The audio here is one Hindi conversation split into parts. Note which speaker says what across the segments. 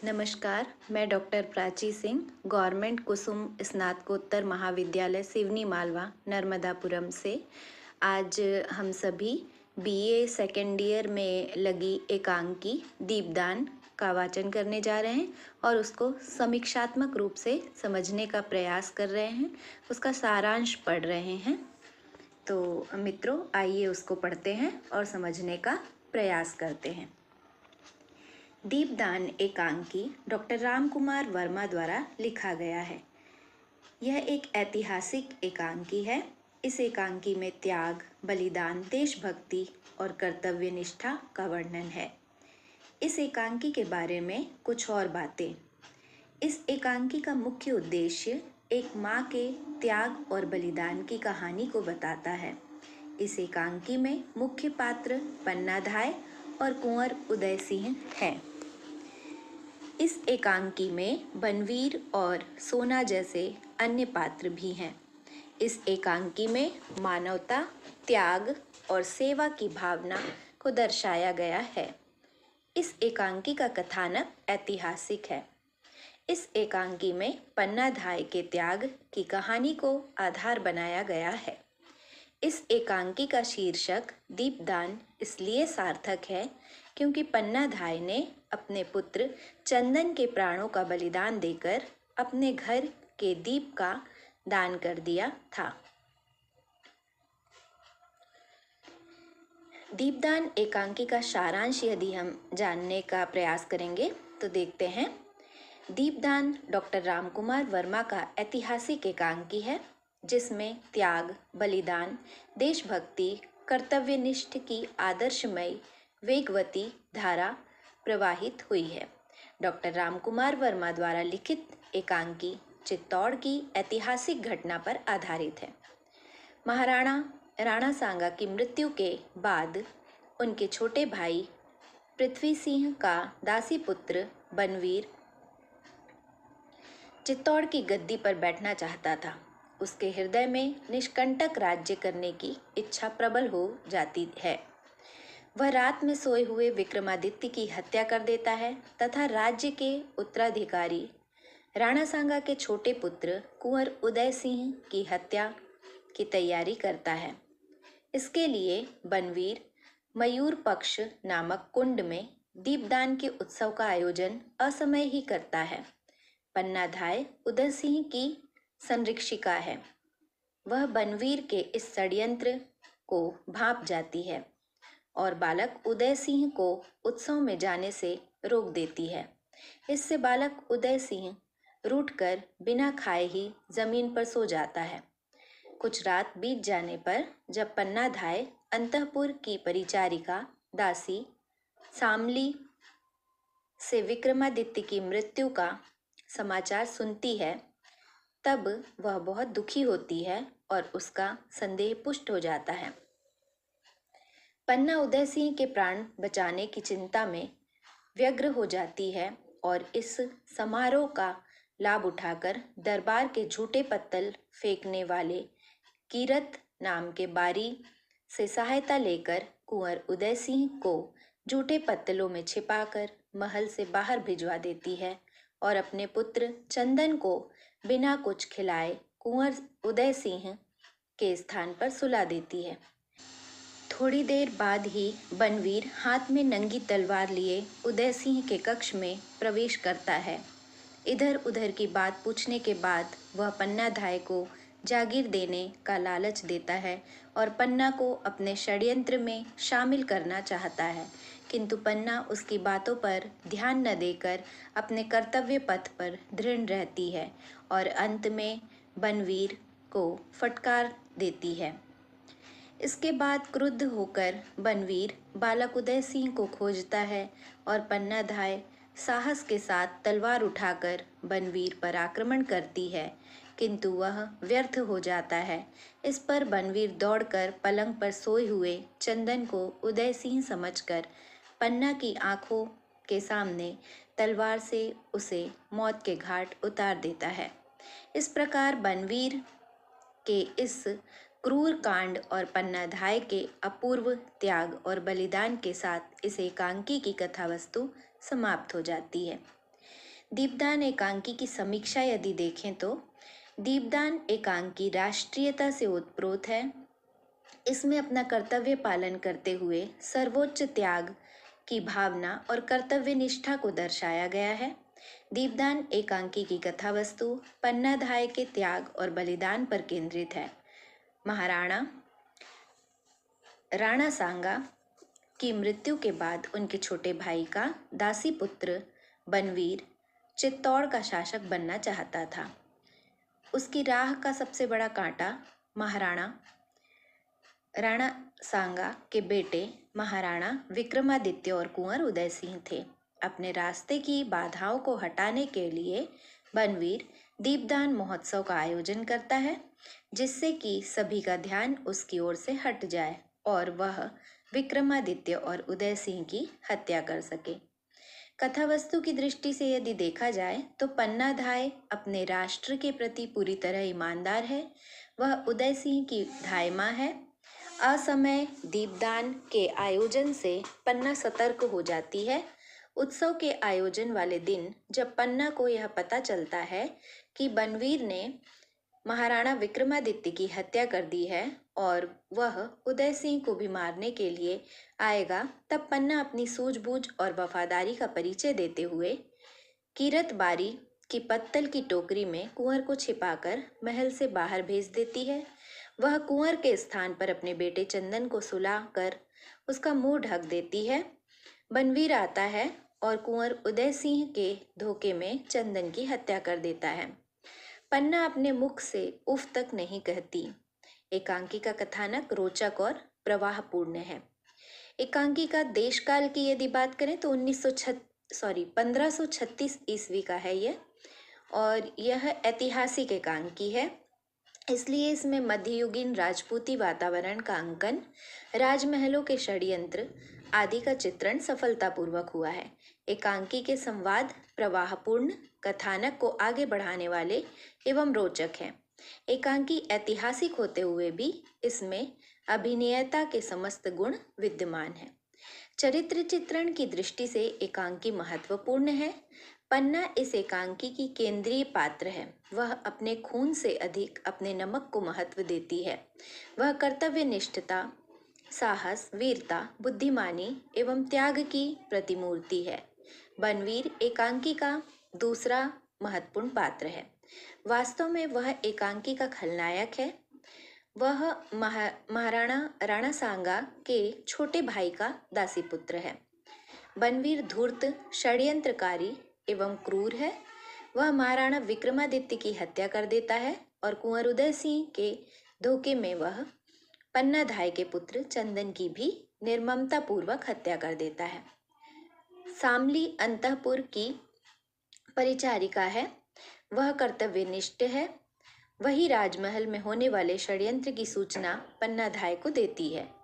Speaker 1: नमस्कार, मैं डॉक्टर प्राची सिंह, गवर्नमेंट कुसुम स्नातकोत्तर महाविद्यालय सिवनी मालवा नर्मदापुरम से आज हम सभी बीए सेकेंड ईयर में लगी एकांकी दीपदान का वाचन करने जा रहे हैं और उसको समीक्षात्मक रूप से समझने का प्रयास कर रहे हैं, उसका सारांश पढ़ रहे हैं। तो मित्रों, आइए उसको पढ़ते हैं और समझने का प्रयास करते हैं। दीपदान एकांकी डॉक्टर रामकुमार वर्मा द्वारा लिखा गया है। यह एक ऐतिहासिक एकांकी है। इस एकांकी में त्याग, बलिदान, देशभक्ति और कर्तव्य निष्ठा का वर्णन है। इस एकांकी के बारे में कुछ और बातें। इस एकांकी का मुख्य उद्देश्य एक माँ के त्याग और बलिदान की कहानी को बताता है। इस एकांकी में मुख्य पात्र पन्नाधाय और कुंवर उदय सिंह हैं। इस एकांकी में बनवीर और सोना जैसे अन्य पात्र भी हैं। इस एकांकी में मानवता, त्याग और सेवा की भावना को दर्शाया गया है। इस एकांकी का कथानक ऐतिहासिक है। इस एकांकी में पन्नाधाय के त्याग की कहानी को आधार बनाया गया है। इस एकांकी का शीर्षक दीपदान इसलिए सार्थक है क्योंकि पन्नाधाय ने अपने पुत्र चंदन के प्राणों का बलिदान देकर अपने घर के दीप का दान कर दिया था। दीपदान एकांकी का सारांश यदि हम जानने का प्रयास करेंगे तो देखते हैं। दीपदान डॉक्टर रामकुमार वर्मा का ऐतिहासिक एकांकी है जिसमें त्याग, बलिदान, देशभक्ति, कर्तव्यनिष्ठ की आदर्शमयी वेगवती धारा प्रवाहित हुई है। डॉक्टर रामकुमार वर्मा द्वारा लिखित एकांकी चित्तौड़ की ऐतिहासिक घटना पर आधारित है। महाराणा राणा सांगा की मृत्यु के बाद उनके छोटे भाई पृथ्वी सिंह का दासी पुत्र बनवीर चित्तौड़ की गद्दी पर बैठना चाहता था। उसके हृदय में निष्कंटक राज्य करने की इच्छा प्रबल हो जाती है। वह रात में सोए हुए विक्रमादित्य की हत्या कर देता है तथा राज्य के उत्तराधिकारी राणा सांगा के छोटे पुत्र कुंवर उदय सिंह की हत्या की तैयारी करता है। इसके लिए बनवीर मयूर पक्ष नामक कुंड में दीपदान के उत्सव का आयोजन असमय ही करता है। पन्नाधाय उदय सिंह की संरक्षिका है। वह बनवीर के इस षड्यंत्र को भांप जाती है और बालक उदय सिंह को उत्सव में जाने से रोक देती है। इससे बालक उदय सिंह रूठकर बिना खाए ही जमीन पर सो जाता है। कुछ रात बीत जाने पर जब पन्नाधाय अंतःपुर की परिचारिका दासी सामली से विक्रमादित्य की मृत्यु का समाचार सुनती है, तब वह बहुत दुखी होती है और उसका संदेह पुष्ट हो जाता है। पन्ना उदय सिंह के प्राण बचाने की चिंता में व्यग्र हो जाती है और इस समारोह का लाभ उठाकर दरबार के झूठे पत्तल फेंकने वाले कीरत नाम के बारी से सहायता लेकर कुंवर उदय सिंह को झूठे पत्तलों में छिपाकर महल से बाहर भिजवा देती है और अपने पुत्र चंदन को बिना कुछ खिलाए कुंवर उदय सिंह के स्थान पर सुला देती है। थोड़ी देर बाद ही बनवीर हाथ में नंगी तलवार लिए उदय सिंह के कक्ष में प्रवेश करता है। इधर उधर की बात पूछने के बाद वह पन्नाधाय को जागीर देने का लालच देता है और पन्ना को अपने षड्यंत्र में शामिल करना चाहता है, किंतु पन्ना उसकी बातों पर ध्यान न देकर अपने कर्तव्य पथ पर दृढ़ रहती है और अंत में बनवीर को फटकार देती है। इसके बाद क्रुद्ध होकर बनवीर बालक उदय सिंह को खोजता है और पन्नाधाय साहस के साथ तलवार उठाकर बनवीर पर आक्रमण करती है, किंतु वह व्यर्थ हो जाता है। इस पर बनवीर दौड़कर पलंग पर सोए हुए चंदन को उदय सिंह समझकर पन्ना की आंखों के सामने तलवार से उसे मौत के घाट उतार देता है। इस प्रकार बनवीर के इस क्रूर कांड और पन्नाधाय के अपूर्व त्याग और बलिदान के साथ इस एकांकी की कथा वस्तु समाप्त हो जाती है। दीपदान एकांकी की समीक्षा यदि देखें तो दीपदान एकांकी राष्ट्रीयता से ओतप्रोत है। इसमें अपना कर्तव्य पालन करते हुए सर्वोच्च त्याग की भावना और कर्तव्य निष्ठा को दर्शाया गया है। दीपदान एकांकी की कथा वस्तु पन्नाधाय के त्याग और बलिदान पर केंद्रित है। महाराणा राणा सांगा की मृत्यु के बाद उनके छोटे भाई का दासी पुत्र बनवीर चित्तौड़ का शासक बनना चाहता था। उसकी राह का सबसे बड़ा कांटा महाराणा राणा सांगा के बेटे महाराणा विक्रमादित्य और कुंवर उदय सिंह थे। अपने रास्ते की बाधाओं को हटाने के लिए बनवीर दीपदान महोत्सव का आयोजन करता है, जिससे कि सभी का ध्यान उसकी ओर से हट जाए और वह विक्रमादित्य और उदय सिंह की हत्या कर सके। कथा वस्तु की दृष्टि से यदि देखा जाए तो पन्नाधाय अपने राष्ट्र के प्रति पूरी तरह ईमानदार है। वह उदय सिंह की धायमा है। असमय दीपदान के आयोजन से पन्ना सतर्क हो जाती है। उत्सव के आयोजन वाले दिन जब पन्ना को यह पता चलता है कि बनवीर ने महाराणा विक्रमादित्य की हत्या कर दी है और वह उदय सिंह को भी मारने के लिए आएगा, तब पन्ना अपनी सूझबूझ और वफादारी का परिचय देते हुए कीरत बारी की पत्तल की टोकरी में कुंवर को छिपाकर महल से बाहर भेज देती है। वह कुंवर के स्थान पर अपने बेटे चंदन को सुला कर उसका मुंह ढक देती है। बनवीर आता है और कुंवर उदय सिंह के धोखे में चंदन की हत्या कर देता है। पन्ना अपने मुख से उफ तक नहीं कहती। एकांकी का कथानक रोचक और प्रवाहपूर्ण है। एकांकी का देशकाल की यदि बात करें तो 1536 ईस्वी का है यह, और यह ऐतिहासिक एकांकी है। इसलिए इसमें मध्ययुगीन राजपूती वातावरण का अंकन, राजमहलों के षड्यंत्र आदि का चित्रण सफलतापूर्वक हुआ है। एकांकी के संवाद प्रवाहपूर्ण, कथानक को आगे बढ़ाने वाले एवं रोचक हैं। एकांकी ऐतिहासिक होते हुए भी इसमें अभिनयता के समस्त गुण विद्यमान हैं। चरित्र चित्रण की दृष्टि से एकांकी महत्वपूर्ण है। पन्ना इस एकांकी की केंद्रीय पात्र है। वह अपने खून से अधिक अपने नमक को महत्व देती है। वह कर्तव्य निष्ठता, साहस, वीरता, बुद्धिमानी एवं त्याग की प्रतिमूर्ति है। बनवीर एकांकी का दूसरा महत्वपूर्ण पात्र है। वास्तव में वह एकांकी का खलनायक है। वह महाराणा राणा सांगा के छोटे भाई का दासी पुत्र है। बनवीर धूर्त, षड्यंत्रकारी एवं क्रूर है। वह महाराणा विक्रमादित्य की हत्या कर देता है और कुंवर उदय सिंह के धोखे में वह पन्नाधाय के पुत्र चंदन की भी निर्ममता पूर्वक हत्या कर देता है। सामली अंतःपुर की परिचारिका है। वह कर्तव्यनिष्ठ है। वही राजमहल में होने वाले षड्यंत्र की सूचना पन्नाधाय को देती है।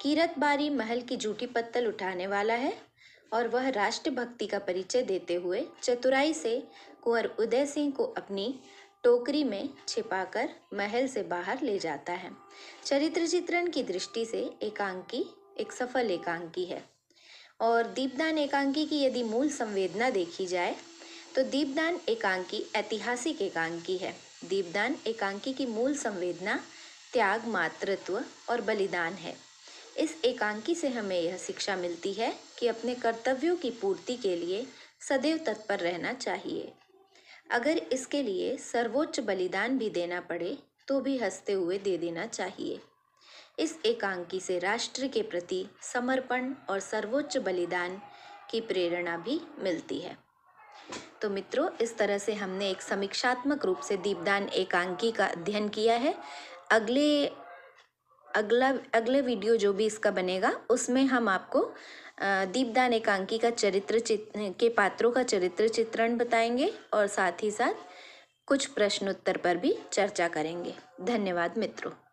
Speaker 1: कीरत बारी महल की झूठी पत्तल उठाने वाला है और वह राष्ट्रभक्ति का परिचय देते हुए चतुराई से कुंवर उदय सिंह को अपनी टोकरी में छिपाकर महल से बाहर ले जाता है। चरित्र चित्रण की दृष्टि से एकांकी एक सफल एकांकी है। और दीपदान एकांकी की यदि मूल संवेदना देखी जाए तो दीपदान एकांकी ऐतिहासिक एकांकी है। दीपदान एकांकी की मूल संवेदना त्याग, मातृत्व और बलिदान है। इस एकांकी से हमें यह शिक्षा मिलती है कि अपने कर्तव्यों की पूर्ति के लिए सदैव तत्पर रहना चाहिए। अगर इसके लिए सर्वोच्च बलिदान भी देना पड़े तो भी हंसते हुए दे देना चाहिए। इस एकांकी से राष्ट्र के प्रति समर्पण और सर्वोच्च बलिदान की प्रेरणा भी मिलती है। तो मित्रों, इस तरह से हमने एक समीक्षात्मक रूप से दीपदान एकांकी का अध्ययन किया है। अगला वीडियो जो भी इसका बनेगा उसमें हम आपको दीपदान एकांकी का के पात्रों का चरित्र चित्रण बताएंगे और साथ ही साथ कुछ प्रश्नोत्तर पर भी चर्चा करेंगे। धन्यवाद मित्रों।